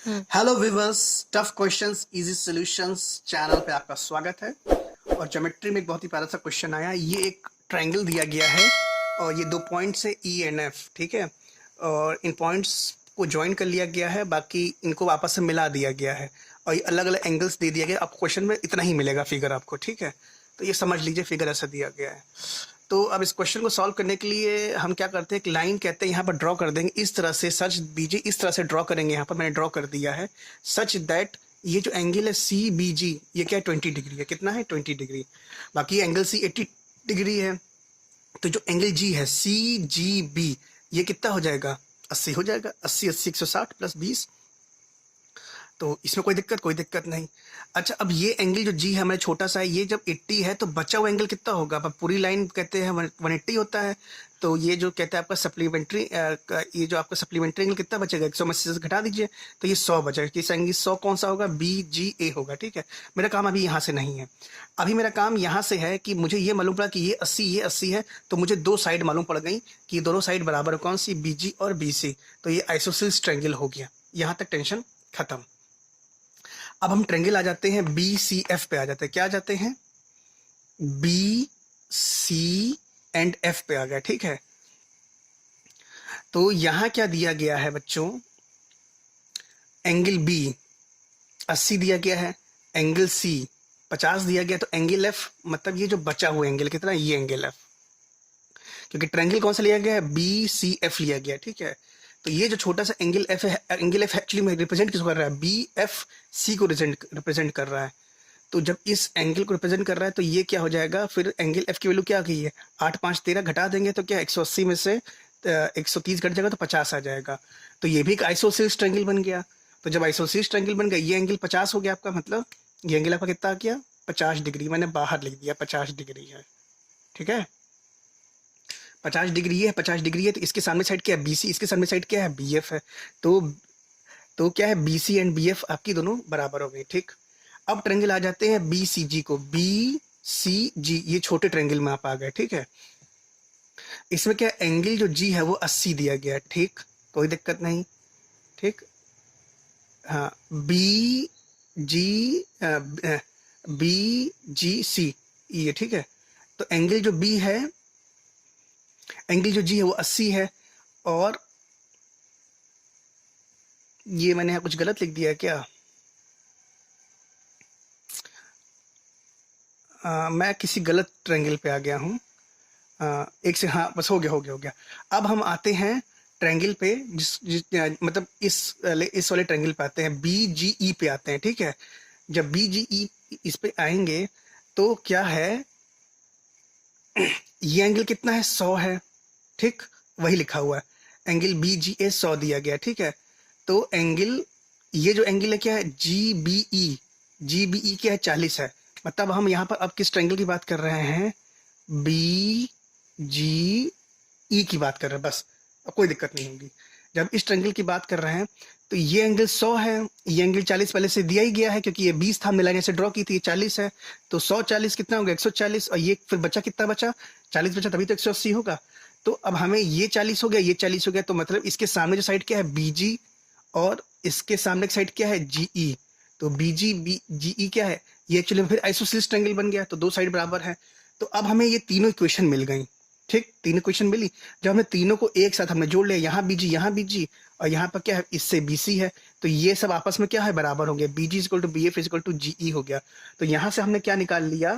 Hello weavers, tough questions easy solutions channel पे आपका स्वागत है। और ज्योमेट्री में एक बहुत ही प्यारा सा क्वेश्चन आया। ये एक ट्रायंगल दिया गया है और ये दो पॉइंट्स है ई एंड एफ, ठीक है। और इन पॉइंट्स को ज्वाइन कर लिया गया है, बाकी इनको आपस में मिला दिया गया है और ये अलग अलग एंगल्स दे दिया गया। आपको क्वेश्चन में इतना ही मिलेगा फिगर आपको, ठीक है। तो ये समझ लीजिए फिगर ऐसा दिया गया है। तो अब इस क्वेश्चन को सॉल्व करने के लिए हम क्या करते हैं, एक लाइन कहते हैं यहाँ पर ड्रॉ कर देंगे इस तरह से। सच बीजी इस तरह से ड्रॉ करेंगे, यहाँ पर मैंने ड्रॉ कर दिया है सच दैट ये जो एंगल है सी बी जी, ये क्या है 20 डिग्री है। कितना है 20 डिग्री। बाकी एंगल सी 80 डिग्री है। तो जो एंगल जी है सी जी बी, ये कितना हो जाएगा 80 हो जाएगा। 80 80 160 प्लस 20, तो इसमें कोई दिक्कत नहीं। अच्छा, अब ये एंगल जो जी है हमारे छोटा सा है, ये जब 80 है तो बचा हुआ एंगल कितना होगा। अब पूरी लाइन कहते हैं 180 होता है। तो ये जो कहते हैं आपका सप्लीमेंट्री, ये जो आपका सप्लीमेंट्री एंगल कितना बचेगा, 180 से घटा दीजिए तो ये 100 बचेगा। किस एंगल 100 कौन सा होगा, बी जी ए होगा, ठीक है। मेरा काम अभी यहाँ से नहीं है, अभी मेरा काम यहाँ से है कि मुझे ये मालूम पड़ा कि ये 80 है। तो मुझे दो साइड मालूम पड़ गई कि दोनों साइड बराबर है, कौन सी, बी जी और बी सी। तो ये आइसोसेलेस ट्रायंगल हो गया। यहाँ तक टेंशन खत्म। अब हम ट्रायंगल आ जाते हैं बी सी एफ पे आ जाते हैं। क्या आ जाते हैं, बी सी एंड एफ पे आ गया, ठीक है। तो यहां क्या दिया गया है बच्चों, एंगल बी 80 दिया गया है, एंगल सी 50 दिया गया। तो एंगल एफ मतलब ये जो बचा हुआ एंगल कितना है, ये एंगल एफ, क्योंकि ट्रायंगल कौन सा लिया गया है, बी सी एफ लिया गया, ठीक है। तो ये जो छोटा सा एंगल एफ है, एंगल एफ एक्चुअली में रिप्रेजेंट किसको कर रहा है, बी एफ सी को रिप्रेजेंट कर रहा है। तो जब इस एंगल को रिप्रेजेंट कर रहा है तो ये क्या हो जाएगा, फिर एंगल एफ की वैल्यू क्या आ गई है, 8 5 13 घटा देंगे तो क्या 180 में से 130 घट जाएगा तो 50 आ जाएगा। तो ये भी एक आइसोसेलेस ट्रायंगल बन गया। तो जब आइसोसेलेस ट्रायंगल बन गया, ये एंगल 50 हो गया आपका, मतलब ये एंगल आपका कितना आ गया 50 डिग्री। मैंने बाहर लिख दिया 50 डिग्री है, ठीक है। 50 डिग्री है, 50 डिग्री है। तो इसके सामने साइड क्या है, बीसी, इसके सामने साइड क्या है, बी एफ है। तो क्या है, B C and B F आपकी दोनों बराबर हो गई, ठीक। अब ट्रायंगल आ जाते हैं बी सी जी को, बी सी जी, ये छोटे ट्रायंगल में आप आ गए, ठीक है। इसमें क्या एंगल जो जी है वो 80 दिया गया, ठीक, कोई दिक्कत नहीं, ठीक। हाँ, बी जी बी जी सी, ये ठीक है। तो एंगल जो बी है, एंगल जो जी है वो 80 है। और ये मैंने यहाँ कुछ गलत लिख दिया है क्या, मैं किसी गलत ट्रायंगल पे आ गया हूँ। एक से, हाँ बस हो गया। अब हम आते हैं ट्रायंगल पे मतलब इस वाले ट्रायंगल पे आते हैं, बी जी ई पे आते हैं, ठीक है। जब बी जी ई इस पे आएंगे तो क्या है, ये एंगल कितना है 100 है, ठीक, वही लिखा हुआ है। एंगल बी जी ए 100 दिया गया, ठीक है। तो एंगल, ये जो एंगल है क्या है, जी बी ई क्या है 40 है। मतलब हम यहाँ पर अब किस ट्रायंगल की बात कर रहे हैं, बी जी ई की बात कर रहे हैं, बस। अब कोई दिक्कत नहीं होगी। जब इस ट्रायंगल की बात कर रहे हैं तो ये एंगल 100 है, ये एंगल 40 पहले से दिया ही गया है, क्योंकि ये 20 था, हमने लाइन ऐसे ड्रॉ की थी, ये 40 है। तो 100 40 कितना होगा 140, और ये फिर बचा कितना बचा, 40 बचा, तभी तो 180 होगा। तो अब हमें ये 40 हो गया, ये 40 हो गया, तो मतलब इसके सामने जो साइड क्या है, बीजी, और इसके सामने की साइड क्या है, जीई। तो बीजी बी जीई क्या है, ये एक्चुअली फिर आइसोसेलेस ट्रायंगल बन गया। तो दो साइड बराबर है। तो अब हमें ये तीनों इक्वेशन मिल गई, ठीक, तीनों इक्वेशन मिली। जब हमने तीनों को एक साथ हमने जोड़ लिया, यहाँ बीजी और यहाँ पर क्या है, इससे बीसी है। तो ये सब आपस में क्या है, बराबर हो गया। BG is equal to B F is equal to GE हो गया। तो यहाँ से हमने क्या निकाल लिया,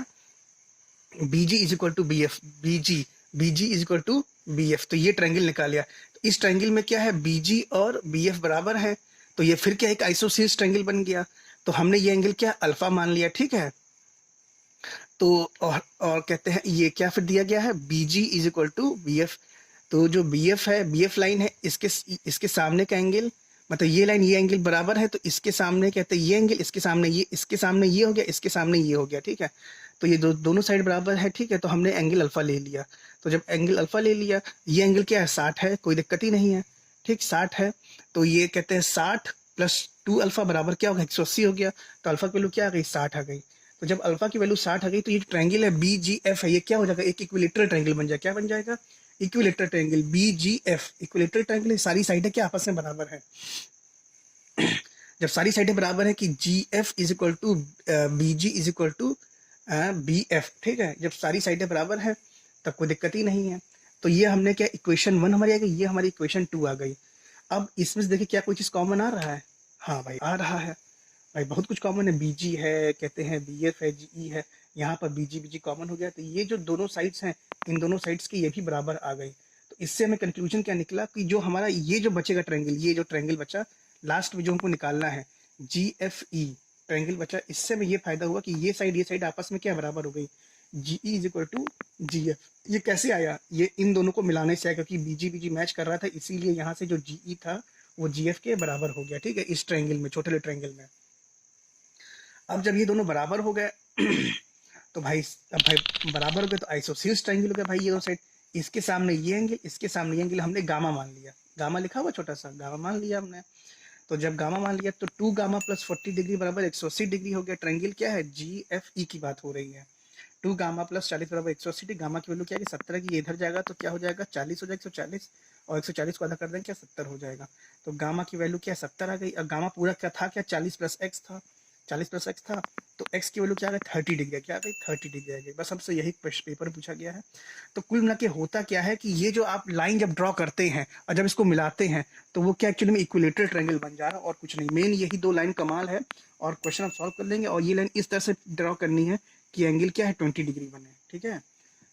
BG is equal to B F, BG is equal to B F. तो ये ट्रायंगल निकाल लिया। तो इस ट्रायंगल में क्या है, बीजी और बी एफ बराबर है। तो ये फिर क्या, एक आइसोसेलेस ट्रायंगल बन गया। तो हमने ये एंगल क्या, अल्फा मान लिया, ठीक है। तो और कहते हैं ये क्या फिर दिया गया है, B G is equal to B F. तो जो बी एफ है, बी एफ लाइन है, इसके सामने का एंगल, मतलब ये लाइन ये एंगल बराबर है। तो इसके सामने कहते हैं ये एंगल, इसके सामने ये हो गया, इसके सामने ये हो गया, ठीक है। तो ये दोनों साइड बराबर है, ठीक है। तो हमने एंगल अल्फा ले लिया। तो जब एंगल अल्फा ले लिया, ये एंगल क्या है 60 है, कोई दिक्कत ही नहीं है, ठीक, 60 है। तो ये कहते हैं 60 प्लस 2 अल्फा बराबर क्या होगा, 180 हो गया। तो अल्फा की वैल्यू क्या आ गई, 60 आ गई। तो जब अल्फा की वैल्यू 60 आ गई तो ये ट्रायंगल है बी जी एफ है, ये क्या हो जाएगा, एक इक्विलेटरल ट्रायंगल बन जाएगा। क्या बन जाएगा, इक्विलेटरल ट्रायंगल, बी जी एफ इक्विलेटरल ट्रायंगल। सारी साइडें क्या आपस में बराबर है। जब सारी साइडें बराबर है कि G F is equal to B G is equal to B F, ठीक है, जब सारी साइडें बराबर है तब कोई दिक्कत ही नहीं है। तो ये हमने क्या इक्वेशन 1 हमारी आ गई, ये हमारी इक्वेशन 2 आ गई। अब इसमें से देखिए क्या कोई चीज़ कॉमन आ रहा है? हाँ भाई आ रहा है, भाई बहुत कुछ कॉमन है, बीजी है, कहते हैं बीएफ है, जीई है, यहाँ पर बीजी बीजी कॉमन हो गया। तो ये जो दोनों साइड्स हैं, इन दोनों साइड्स की ये भी बराबर आ गई। तो इससे हमें कंक्लूजन क्या निकला कि जो हमारा ये जो बचेगा ट्रायंगल, ये जो ट्रायंगल बचा लास्ट में जो हमको निकालना है जी एफ ई ट्रायंगल बचा, इससे हमें ये फायदा हुआ कि ये साइड आपस में क्या बराबर हो गई, G E is equal to G F. ये कैसे आया? ये इन दोनों को मिलाने से आया, क्योंकि बीजी बीजी मैच कर रहा था, इसीलिए यहाँ से जो जीई था वो जीएफ के बराबर हो गया, ठीक है, इस ट्रायंगल में, छोटे ट्रायंगल में। अब जब ये दोनों बराबर हो गए तो भाई, अब भाई बराबर हो गए तो आइसोसेल्स ट्रायंगल हो गया भाई, ये दो साइड, इसके सामने ये एंगल, इसके सामने ये एंगल, हमने गामा मान लिया, गामा लिखा हुआ छोटा सा, गामा मान लिया हमने। तो जब गामा मान लिया तो 2 गामा प्लस 40 डिग्री बराबर 180 डिग्री हो गया। ट्रायंगल क्या है? जी एफ ई की बात हो रही है। 2 गामा प्लस 40 बराबर 180 डिग्री, गामा की वैल्यू क्या है कि 17 की, इधर जाएगा तो क्या हो जाएगा 40 हो जाएगा, 140, और 140 को आधा कर देंगे क्या 70 हो जाएगा। तो गामा की वैल्यू क्या 70 आ गई। और गामा पूरा क्या था, क्या 40 प्लस एक्स था, 40 प्लस एक्स था, तो एक्स की वैल्यू क्या आ गई 30 डिग्री, क्या आ गई 30 डिग्री आ गई। बस हमसे यही पेपर पूछा गया है। तो कुल मिला के होता क्या है कि ये जो आप लाइन जब ड्रॉ करते हैं और जब इसको मिलाते हैं तो वो क्या एक्चुअली में इक्विलेटरल ट्रायंगल बन जा रहा है, और कुछ नहीं, मेन यही दो लाइन कमाल है। और क्वेश्चन आप सॉल्व कर लेंगे, और ये लाइन इस तरह से ड्रॉ करनी है कि एंगल क्या है 20 डिग्री बने, ठीक है।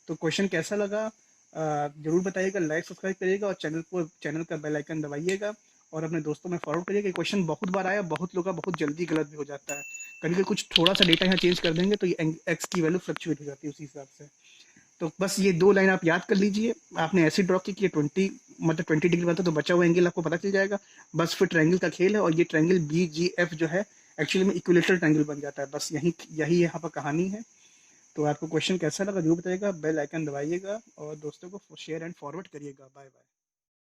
तो क्वेश्चन कैसा लगा जरूर बताइएगा, लाइक सब्सक्राइब करिएगा और चैनल का बेल आइकन दबाइएगा और अपने दोस्तों में फॉरवर्ड करिएगा। क्वेश्चन बहुत बार आया, बहुत लोगों का बहुत जल्दी गलत भी हो जाता है, कभी कभी कुछ थोड़ा सा डेटा यहाँ चेंज कर देंगे तो ये एक्स की वैल्यू फ्लक्चुएट हो जाती है उसी हिसाब से। तो बस ये दो लाइन आप याद कर लीजिए, आपने ऐसे ड्रॉ की कि 20 मतलब 20 डिग्री बनता, तो बचा हुआ एंगल आपको पता चल जाएगा। बस फिर ट्रायंगल का खेल है, और ये ट्रायंगल बी जी एफ जो है एक्चुअली में इक्विलेटरल ट्रायंगल बन जाता है। बस यही यही यहाँ पर कहानी है। तो आपको क्वेश्चन कैसा लगा जरूर बताइएगा, बेल आइकन दबाइएगा और दोस्तों को शेयर एंड फॉरवर्ड करिएगा। Bye bye.